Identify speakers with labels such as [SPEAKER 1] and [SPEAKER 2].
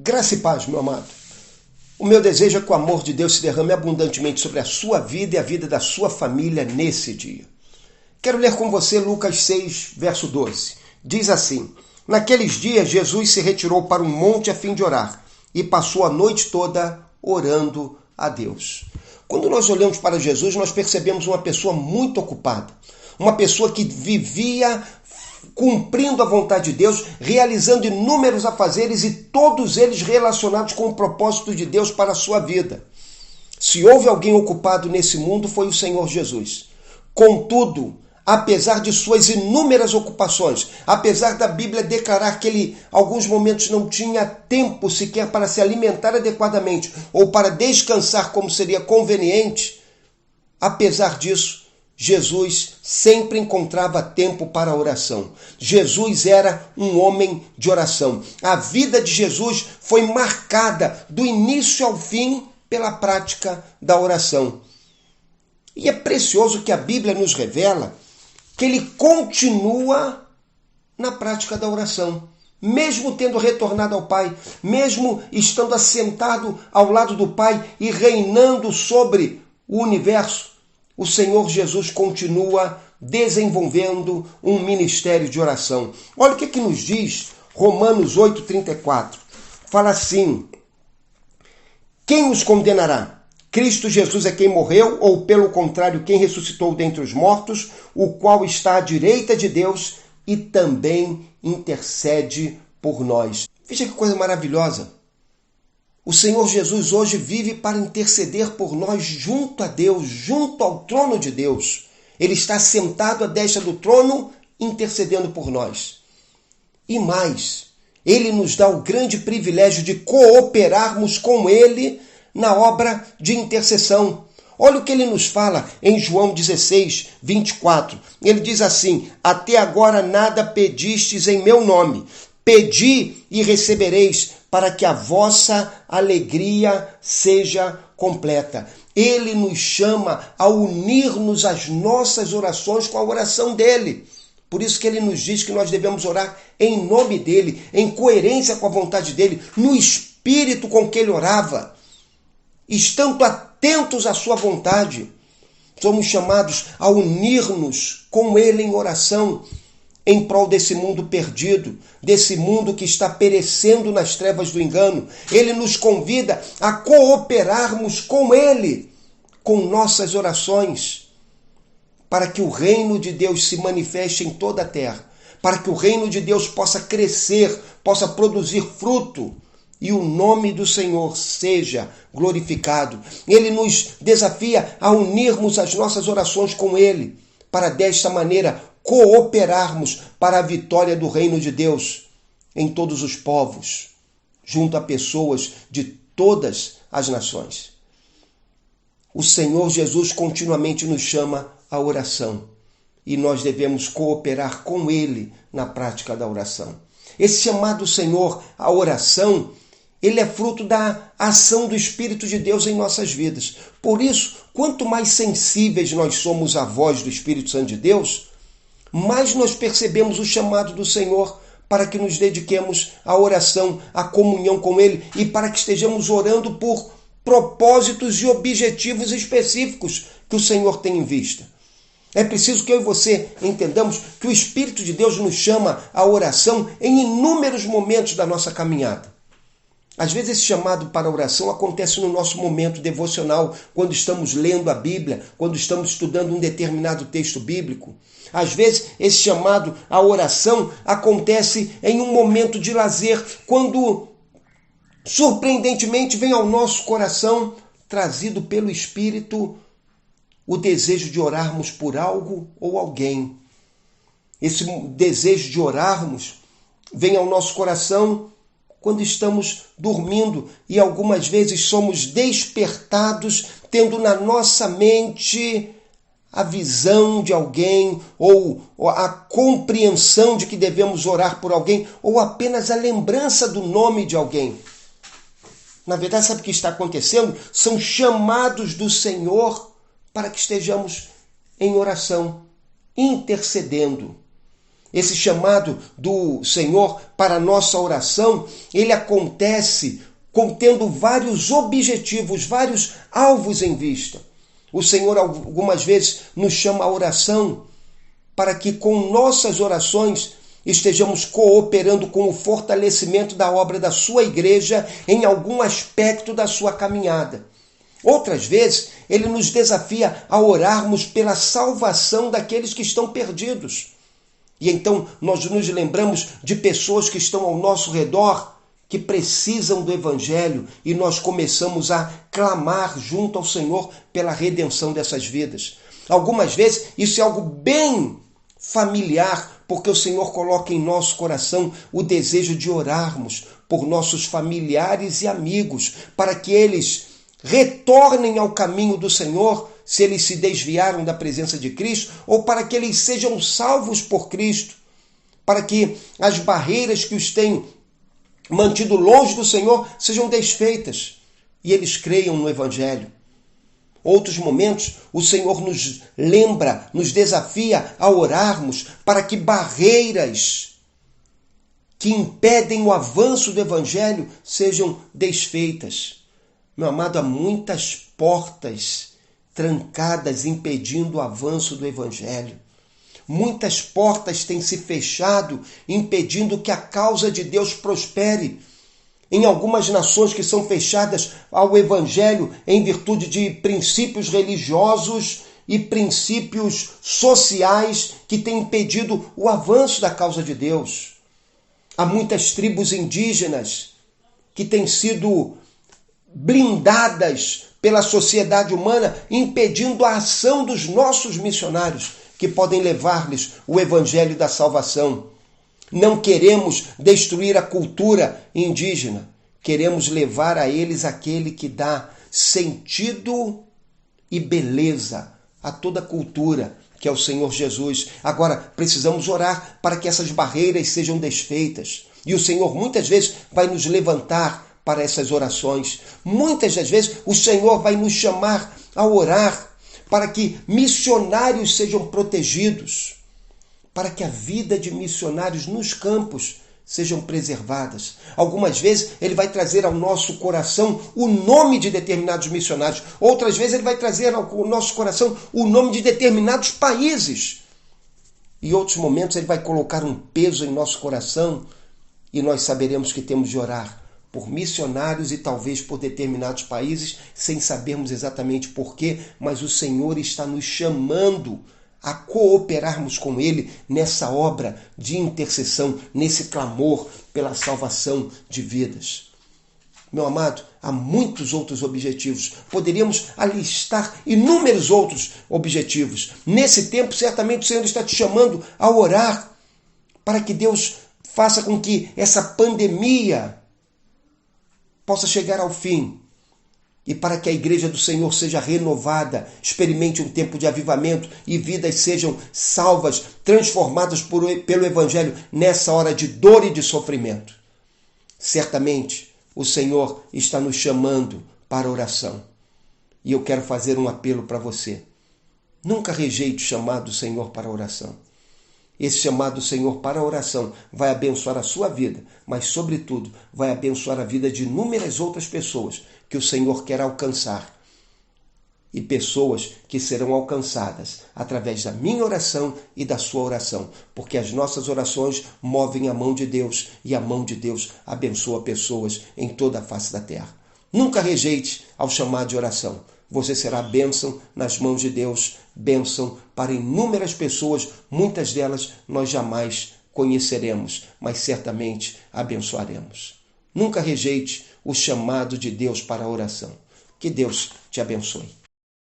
[SPEAKER 1] Graça e paz, meu amado. O meu desejo é que o amor de Deus se derrame abundantemente sobre a sua vida e a vida da sua família nesse dia. Quero ler com você Lucas 6, verso 12. Diz assim: Naqueles dias, Jesus se retirou para um monte a fim de orar e passou a noite toda orando a Deus. Quando nós olhamos para Jesus, nós percebemos uma pessoa muito ocupada, uma pessoa que vivia cumprindo a vontade de Deus, realizando inúmeros afazeres e todos eles relacionados com o propósito de Deus para a sua vida. Se houve alguém ocupado nesse mundo, foi o Senhor Jesus. Contudo, apesar de suas inúmeras ocupações, apesar da Bíblia declarar que ele, alguns momentos, não tinha tempo sequer para se alimentar adequadamente ou para descansar como seria conveniente, apesar disso, Jesus sempre encontrava tempo para a oração. Jesus era um homem de oração. A vida de Jesus foi marcada do início ao fim pela prática da oração. E é precioso que a Bíblia nos revela que ele continua na prática da oração. Mesmo tendo retornado ao Pai, mesmo estando assentado ao lado do Pai e reinando sobre o universo, o Senhor Jesus continua desenvolvendo um ministério de oração. Olha o que nos diz Romanos 8,34. Fala assim: quem os condenará? Cristo Jesus é quem morreu, ou pelo contrário, quem ressuscitou dentre os mortos, o qual está à direita de Deus e também intercede por nós. Veja que coisa maravilhosa. O Senhor Jesus hoje vive para interceder por nós junto a Deus, junto ao trono de Deus. Ele está sentado à destra do trono, intercedendo por nós. E mais, Ele nos dá o grande privilégio de cooperarmos com Ele na obra de intercessão. Olha o que Ele nos fala em João 16, 24. Ele diz assim: até agora nada pedistes em meu nome. Pedi e recebereis, para que a vossa alegria seja completa. Ele nos chama a unir-nos às nossas orações com a oração dele. Por isso que ele nos diz que nós devemos orar em nome dele, em coerência com a vontade dele, no espírito com que ele orava, estando atentos à sua vontade. Somos chamados a unir-nos com ele em oração, em prol desse mundo perdido, desse mundo que está perecendo nas trevas do engano. Ele nos convida a cooperarmos com Ele, com nossas orações, para que o reino de Deus se manifeste em toda a terra, para que o reino de Deus possa crescer, possa produzir fruto e o nome do Senhor seja glorificado. Ele nos desafia a unirmos as nossas orações com Ele, para desta maneira cooperarmos para a vitória do reino de Deus em todos os povos, junto a pessoas de todas as nações. O Senhor Jesus continuamente nos chama à oração e nós devemos cooperar com Ele na prática da oração. Esse chamado Senhor à oração, ele é fruto da ação do Espírito de Deus em nossas vidas. Por isso, quanto mais sensíveis nós somos à voz do Espírito Santo de Deus, mais nós percebemos o chamado do Senhor para que nos dediquemos à oração, à comunhão com Ele e para que estejamos orando por propósitos e objetivos específicos que o Senhor tem em vista. É preciso que eu e você entendamos que o Espírito de Deus nos chama à oração em inúmeros momentos da nossa caminhada. Às vezes esse chamado para a oração acontece no nosso momento devocional, quando estamos lendo a Bíblia, quando estamos estudando um determinado texto bíblico. Às vezes esse chamado à oração acontece em um momento de lazer, quando surpreendentemente vem ao nosso coração, trazido pelo Espírito, o desejo de orarmos por algo ou alguém. Esse desejo de orarmos vem ao nosso coração quando estamos dormindo e algumas vezes somos despertados tendo na nossa mente a visão de alguém ou a compreensão de que devemos orar por alguém ou apenas a lembrança do nome de alguém. Na verdade, sabe o que está acontecendo? São chamados do Senhor para que estejamos em oração, intercedendo. esse chamado do Senhor para a nossa oração, ele acontece contendo vários objetivos, vários alvos em vista. O Senhor algumas vezes nos chama à oração para que com nossas orações estejamos cooperando com o fortalecimento da obra da sua igreja em algum aspecto da sua caminhada. Outras vezes, ele nos desafia a orarmos pela salvação daqueles que estão perdidos. E então nós nos lembramos de pessoas que estão ao nosso redor, que precisam do Evangelho, e nós começamos a clamar junto ao Senhor pela redenção dessas vidas. Algumas vezes isso é algo bem familiar, porque o Senhor coloca em nosso coração o desejo de orarmos por nossos familiares e amigos, para que eles retornem ao caminho do Senhor, se eles se desviaram da presença de Cristo, ou para que eles sejam salvos por Cristo, para que as barreiras que os têm mantido longe do Senhor sejam desfeitas e eles creiam no Evangelho. Outros momentos, o Senhor nos lembra, nos desafia a orarmos para que barreiras que impedem o avanço do Evangelho sejam desfeitas. Meu amado, há muitas portas trancadas impedindo o avanço do Evangelho. Muitas portas têm se fechado, impedindo que a causa de Deus prospere. Em algumas nações que são fechadas ao Evangelho em virtude de princípios religiosos e princípios sociais que têm impedido o avanço da causa de Deus. Há muitas tribos indígenas que têm sido blindadas pela sociedade humana, impedindo a ação dos nossos missionários, que podem levar-lhes o Evangelho da salvação. Não queremos destruir a cultura indígena, queremos levar a eles aquele que dá sentido e beleza a toda a cultura, que é o Senhor Jesus. Agora, precisamos orar para que essas barreiras sejam desfeitas. E o Senhor muitas vezes vai nos levantar para essas orações. Muitas das vezes o Senhor vai nos chamar a orar para que missionários sejam protegidos, para que a vida de missionários nos campos sejam preservadas. Algumas vezes ele vai trazer ao nosso coração o nome de determinados missionários. Outras vezes ele vai trazer ao nosso coração o nome de determinados países. Em outros momentos ele vai colocar um peso em nosso coração e nós saberemos que temos de orar por missionários e talvez por determinados países, sem sabermos exatamente porquê, mas o Senhor está nos chamando a cooperarmos com Ele nessa obra de intercessão, nesse clamor pela salvação de vidas. Meu amado, há muitos outros objetivos. Poderíamos alistar inúmeros outros objetivos. Nesse tempo, certamente o Senhor está te chamando a orar para que Deus faça com que essa pandemia possa chegar ao fim e para que a igreja do Senhor seja renovada, experimente um tempo de avivamento e vidas sejam salvas, transformadas pelo Evangelho nessa hora de dor e de sofrimento. Certamente o Senhor está nos chamando para a oração e eu quero fazer um apelo para você. Nunca rejeite o chamado do Senhor para a oração. Esse chamado do Senhor para a oração vai abençoar a sua vida, mas, sobretudo, vai abençoar a vida de inúmeras outras pessoas que o Senhor quer alcançar. E pessoas que serão alcançadas através da minha oração e da sua oração, porque as nossas orações movem a mão de Deus e a mão de Deus abençoa pessoas em toda a face da terra. Nunca rejeite ao chamado de oração. Você será bênção nas mãos de Deus, bênção para inúmeras pessoas, muitas delas nós jamais conheceremos, mas certamente abençoaremos. Nunca rejeite o chamado de Deus para a oração. Que Deus te abençoe.